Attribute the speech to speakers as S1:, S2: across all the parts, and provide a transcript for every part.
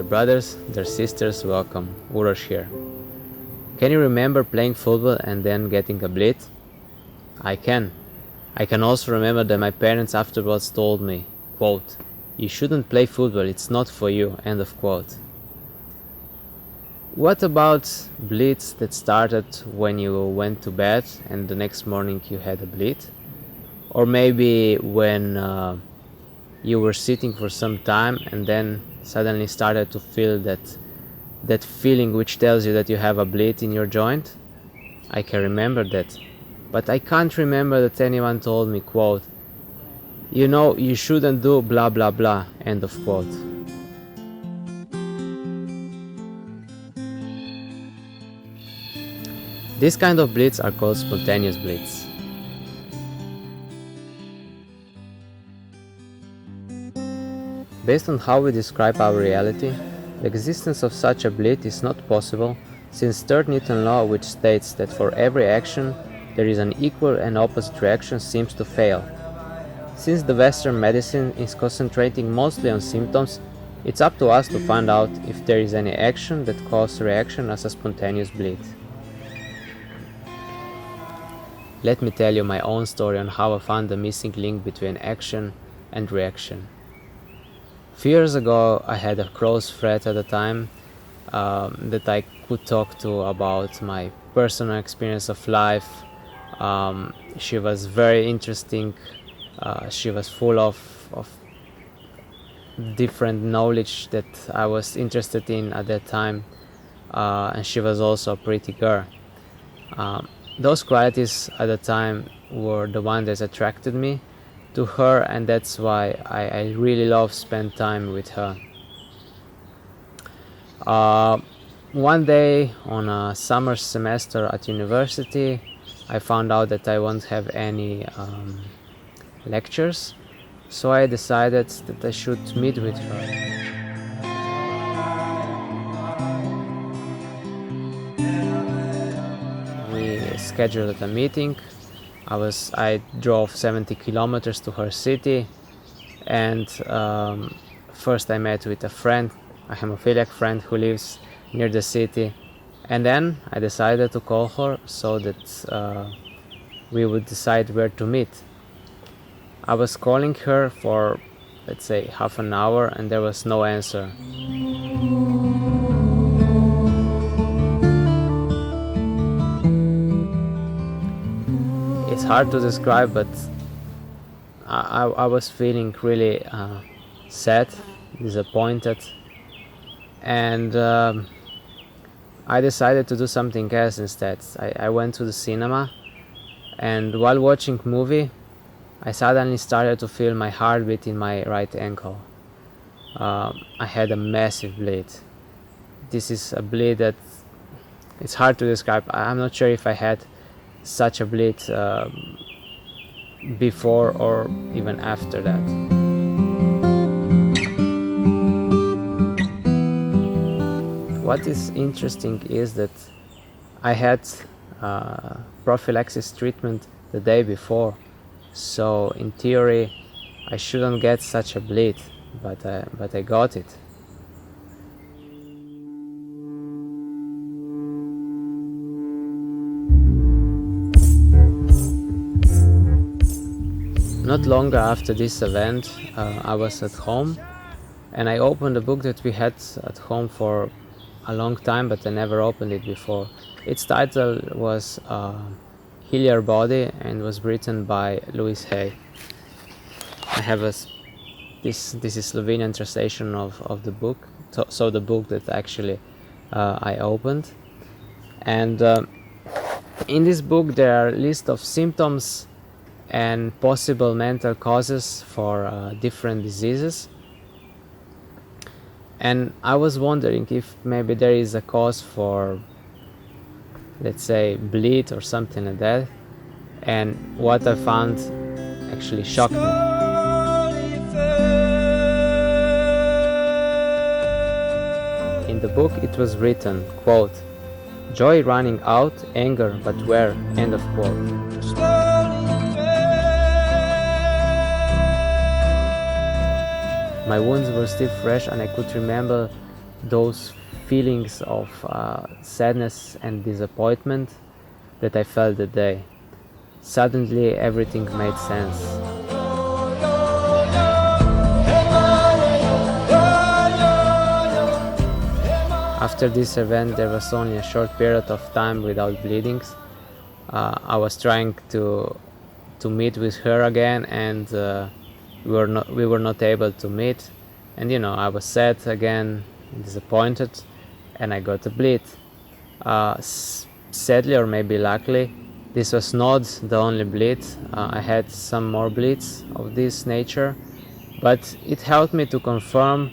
S1: brothers, dear sisters, welcome. Uroš here. Can you remember playing football and then getting a bleed? I can. I can also remember that my parents afterwards told me, quote, "You shouldn't play football, it's not for you," end of quote. What about bleeds that started when you went to bed and the next morning you had a bleed? Or maybe when you were sitting for some time and then suddenly started to feel that feeling which tells you that you have a bleed in your joint? I can remember that, but I can't remember that anyone told me, quote, "You know, you shouldn't do blah blah blah," end of quote. These kind of bleeds are called spontaneous bleeds. Based on how we describe our reality, the existence of such a bleed is not possible, since third Newton law, which states that for every action there is an equal and opposite reaction, seems to fail. Since the Western medicine is concentrating mostly on symptoms, it's up to us to find out if there is any action that causes reaction as a spontaneous bleed. Let me tell you my own story on how I found the missing link between action and reaction. A few years ago, I had a close friend at the time that I could talk to about my personal experience of life. She was very interesting. She was full of different knowledge that I was interested in at that time, and she was also a pretty girl. Those qualities at the time were the ones that attracted me to her, and that's why I really love spend time with her. One day on a summer semester at university, I found out that I won't have any lectures, so I decided that I should meet with her. We scheduled a meeting. I drove 70 kilometers to her city, and first I met with a friend, a hemophiliac friend who lives near the city, and then I decided to call her so that we would decide where to meet. I was calling her for, let's say, half an hour, and there was no answer. It's hard to describe, but I was feeling really sad, disappointed, and I decided to do something else instead. I went to the cinema, and while watching movie, I suddenly started to feel my heartbeat in my right ankle. I had a massive bleed. This is a bleed that it's hard to describe. I'm not sure if I had such a bleed before or even after that. What is interesting is that I had prophylaxis treatment the day before, so in theory I shouldn't get such a bleed, but I got it. Not long after this event, I was at home, and I opened a book that we had at home for a long time, but I never opened it before. Its title was Heal Your Body, and was written by Louis Hay. I have this is Slovenian translation of the book, so the book that actually I opened. And in this book there are a list of symptoms and possible mental causes for different diseases. And I was wondering if maybe there is a cause for, let's say, bleed or something like that. And what I found actually shocked me. In the book it was written, quote, "Joy running out, anger but where," end of quote. My wounds were still fresh, and I could remember those feelings of sadness and disappointment that I felt that day. Suddenly everything made sense. After this event, there was only a short period of time without bleedings. I was trying to meet with her again, and we were not able to meet. And I was sad again, disappointed, and I got a bleed. Sadly, or maybe luckily, this was not the only bleed. I had some more bleeds of this nature, but it helped me to confirm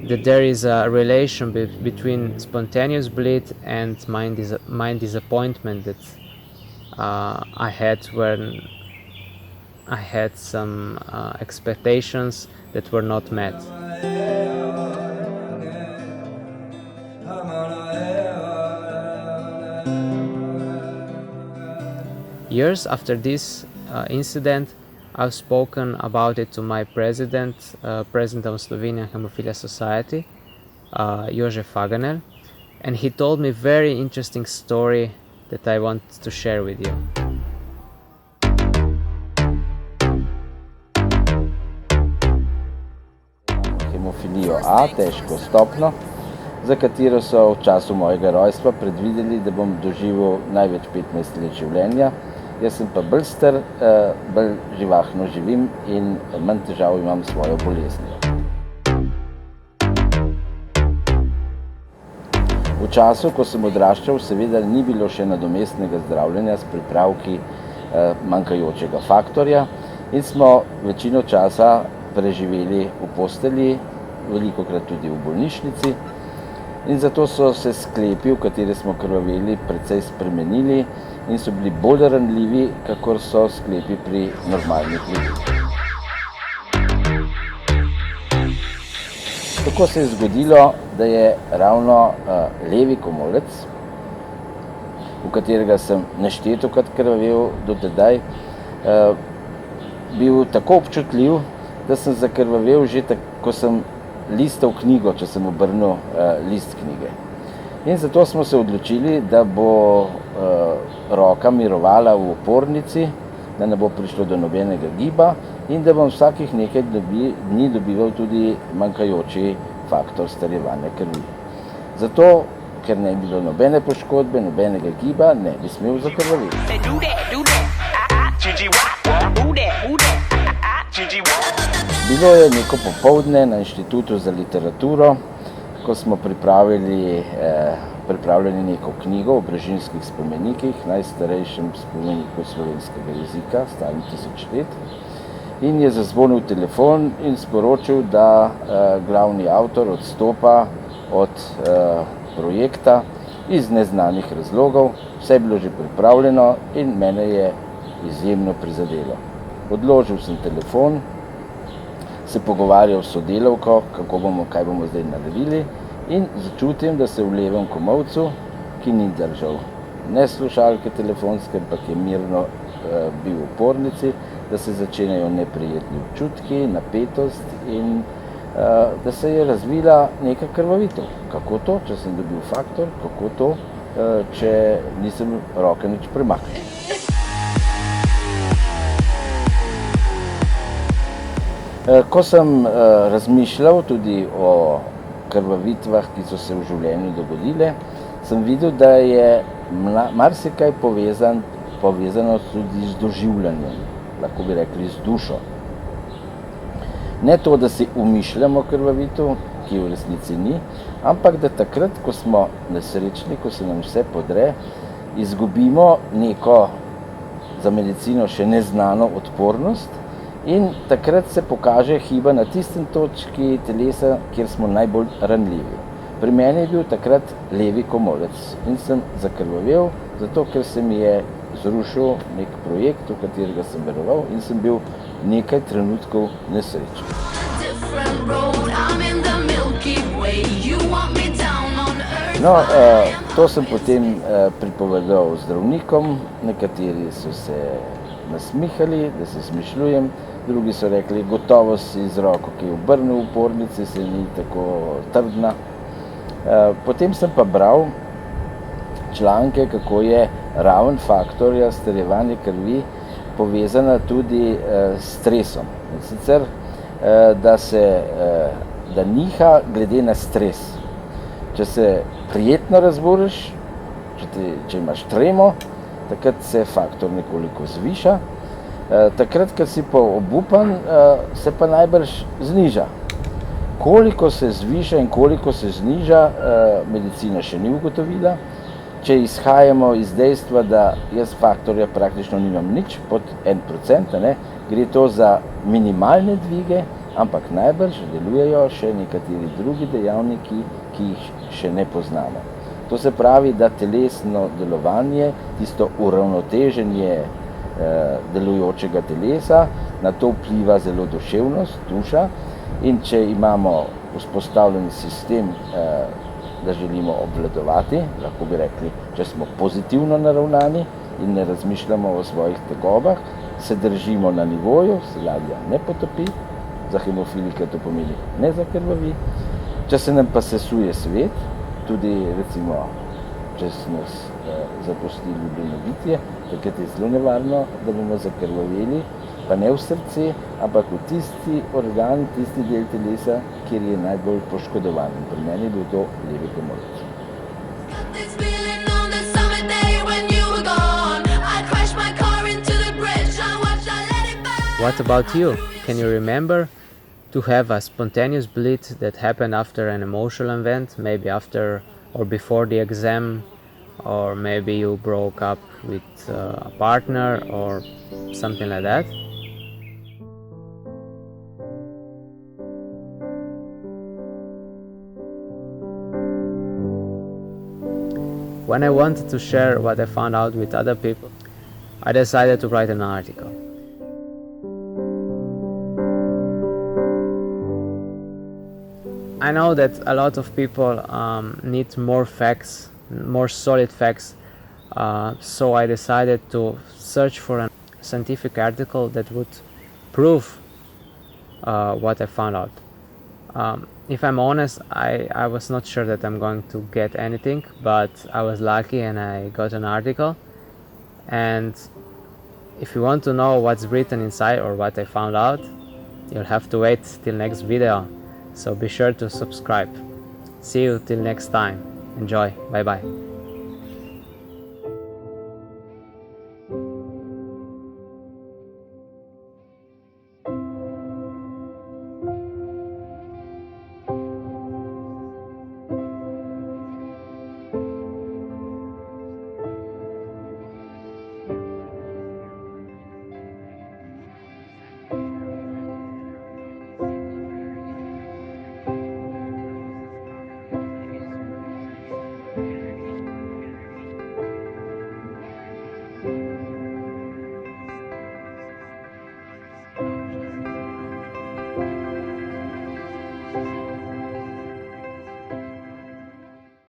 S1: that there is a relation between spontaneous bleed and my disappointment that I had when I had some expectations that were not met. Years after this incident, I've spoken about it to my president of Slovenian Hemophilia Society, Uroš Faganel, and he told me a very interesting story that I want to share with you.
S2: Hemofilijo A, težko stopno, za katero so v času mojega rojstva predvideli, da bom doživel največ 15 let življenja. Jaz sem pa bolj star, bolj živahno živim in manj težav imam s svojo boleznijo. V času, ko sem odraščal, seveda ni bilo še nadomestnega zdravljenja s pripravki manjkajočega faktorja in smo večino časa preživeli v postelji, velikokrat tudi v bolnišnici. In zato so se sklepi, v katere smo krvaveli, precej spremenili in so bili bolj ranljivi, kakor so sklepi pri normalnih ljudeh. Tako se je zgodilo, da je ravno levi komolec, v katerega sem neštetokrat krvavel do tedaj, bil tako občutljiv, da sem zakrvavel že ko sem listal knjigo, če sem obrnil list knjige. In zato smo se odločili, da bo roka mirovala v opornici, da ne bo prišlo do nobenega giba in da bom vsakih nekaj dni dobival tudi manjkajoči faktor starjevanja krvi. Zato, ker ne bi bilo nobene poškodbe, nobenega giba, ne bi smel zakrvaviti. Bilo je neko popoldne na Inštitutu za literaturo, ko smo pripravili neko knjigo o brežinskih spomenikih, najstarejšem spomeniku slovenskega jezika, starem 1000 let. In je zazvonil telefon in sporočil, da glavni avtor odstopa od projekta iz neznanih razlogov. Vse je bilo že pripravljeno in mene je izjemno prizadelo. Odložil sem telefon, se pogovarjal s sodelavko, kaj bomo zdaj naredili, in začutim, da se v levem komolcu, ki ni držal ne slušalke telefonske, ampak je mirno bil v opornici, da se začenjajo neprijetni občutki, napetost in da se je razvila neka krvavitev. Kako to, če sem dobil faktor, kako to, če nisem roke nič premaknil. Ko sem razmišljal tudi o krvavitvah, ki so se v življenju dogodile, sem videl, da je marsikaj povezano tudi z doživljanjem, lahko bi rekli z dušo. Ne to, da si umišljamo krvavitev, ki v resnici ni, ampak da takrat, ko smo nesrečni, ko se nam vse podre, izgubimo neko za medicino še neznano odpornost in takrat se pokaže hiba na tistem točki telesa, kjer smo najbolj ranljivi. Pri meni je bil takrat levi komolec in sem zakrvavel, zato ker se mi je zrušil nek projekt, v katerega sem veroval in sem bil nekaj trenutkov nesrečen. No, to sem potem pripovedal zdravnikom, nekateri so se nasmihali, da se smišljujem, drugi so rekli, gotovo si z roko, ki je obrnil v opornici, se ni tako trdna. Potem sem pa bral članke, kako je raven faktorja strjevanja krvi povezana tudi s stresom. In sicer, da niha glede na stres. Če se prijetno razburjaš, če imaš tremo, takrat se faktor nekoliko zviša. Takrat, ko si pa obupan, se pa najbrž zniža. Koliko se zviša in koliko se zniža, medicina še ni ugotovila. Če izhajamo iz dejstva, da jaz faktorja praktično nimam nič, pod 1%, gre to za minimalne dvige, ampak najbrž delujejo še nekateri drugi dejavniki, ki jih še ne poznamo. To se pravi, da telesno delovanje, tisto uravnoteženje delujočega telesa, na to vpliva zelo duševnost, duša, in če imamo vzpostavljen sistem, da želimo obvladovati, lahko bi rekli, če smo pozitivno naravnani in ne razmišljamo o svojih tegobah, se držimo na nivoju, se ladja ne potopi, za hemofilike to pomeni ne zakrvavi. Če se nam pa sesuje svet, tudi recimo, če nas zapusti ljubljeno bitje, takrat je zelo nevarno, da bomo zakrvaveli, pa ne v srce, ampak v tisti organ, tisti del telesa, kjer je najbolj poškodovan. In pri meni je bil to levi komolec.
S1: What about you? Can you remember to have a spontaneous bleed that happened after an emotional event, maybe after or before the exam, or maybe you broke up with a partner or something like that? When I wanted to share what I found out with other people, I decided to write an article. I know that a lot of people need more facts, more solid facts, so I decided to search for a scientific article that would prove what I found out. If I'm honest, I was not sure that I'm going to get anything, but I was lucky and I got an article. And if you want to know what's written inside or what I found out, you'll have to wait till next video. So be sure to subscribe. See you till next time. Enjoy. Bye bye.